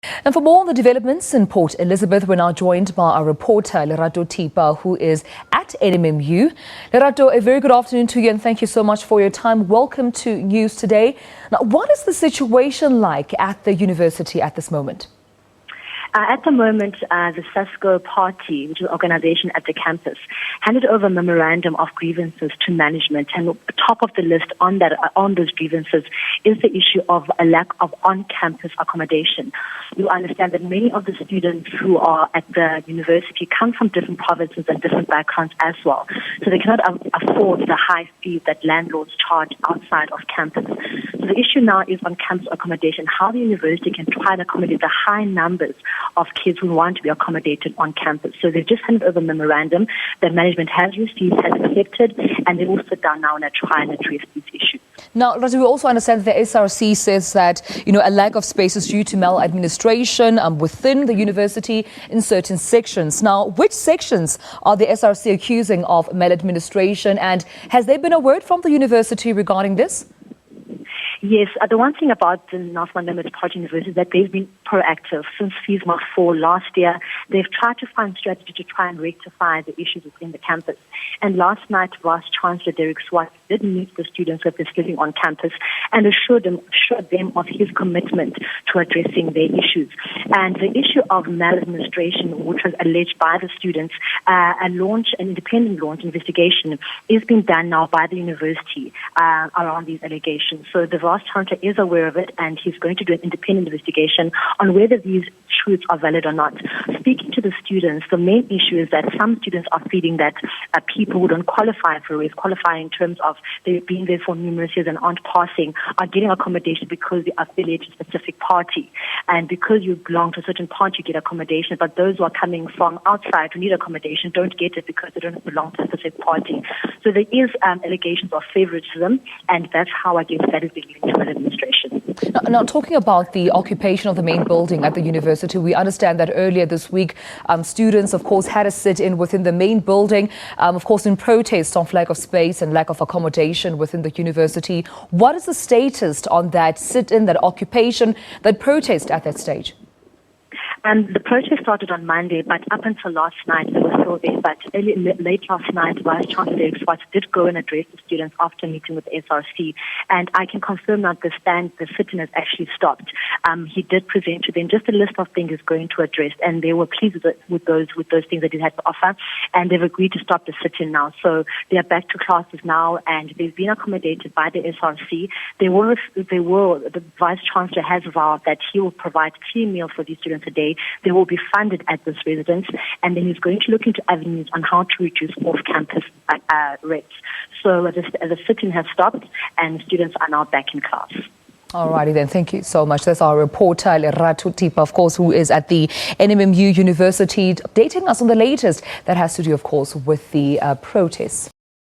And for more on the developments in Port Elizabeth, we're now joined by our reporter, Lerato Tipa, who is at NMMU. Lerato, a very good afternoon to you and thank you so much for your time. Welcome to News Today. Now, what is the situation like at the university at this moment? At the moment, the SASCO party, which is an organization at the campus, handed over a memorandum of grievances to management. And top of the list on those grievances is the issue of a lack of on-campus accommodation. You understand that many of the students who are at the university come from different provinces and different backgrounds as well. So they cannot afford the high fees that landlords charge outside of campus. So the issue now is on campus accommodation, how the university can try and accommodate the high numbers of kids who want to be accommodated on campus. So they've just handed over a memorandum that management has received, has accepted, and they will sit down now and try and address these issues. Now, Razi, we also understand that the SRC says that, a lack of space is due to maladministration within the university in certain sections. Now, which sections are the SRC accusing of maladministration, and has there been a word from the university regarding this? Yes, the one thing about the Nelson Mandela Metropolitan University is that they've been proactive since fees must fall last year. They've tried to find strategy to try and rectify the issues within the campus. And last night, Vice Chancellor Derek Swart did meet the students who have been living on campus and assured them of his commitment to addressing their issues. And the issue of maladministration, which was alleged by the students, an independent launch investigation is being done now by the university around these allegations. So the Vice Chancellor is aware of it, and he's going to do an independent investigation on whether these truths are valid or not. Speaking to the students, the main issue is that some students are feeling that people who don't qualify for it, qualify in terms of they've been there for numerous years and aren't passing, are getting accommodation because they affiliate to a specific party. And because you belong to a certain party, you get accommodation. But those who are coming from outside who need accommodation don't get it because they don't belong to a specific party. So there is allegations of favoritism, and that's how I guess that is being linked to administration. Now, talking about the occupation of the main building at the university, we understand that earlier this week, students, of course, had a sit-in within the main building, of course, in protest of lack of space and lack of accommodation within the university. What is the status on that sit-in, that occupation, that protest at that stage? The protest started on Monday, but up until last night, they were still there. But late last night, Vice Chancellor Derek Swart did go and address the students after meeting with the SRC. And I can confirm that the sit-in has actually stopped. He did present to them just a list of things he's going to address, and they were pleased with those things that he had to offer. And they've agreed to stop the sit-in now. So they are back to classes now, and they've been accommodated by the SRC. The Vice Chancellor has vowed that he will provide 3 meals for these students a day. They will be funded at this residence, and then he's going to look into avenues on how to reduce off-campus rates. So the sit-in has stopped, and students are now back in class. All righty then, thank you so much. That's our reporter, Lerato Tipa, of course, who is at the NMMU University, updating us on the latest that has to do, of course, with the protests.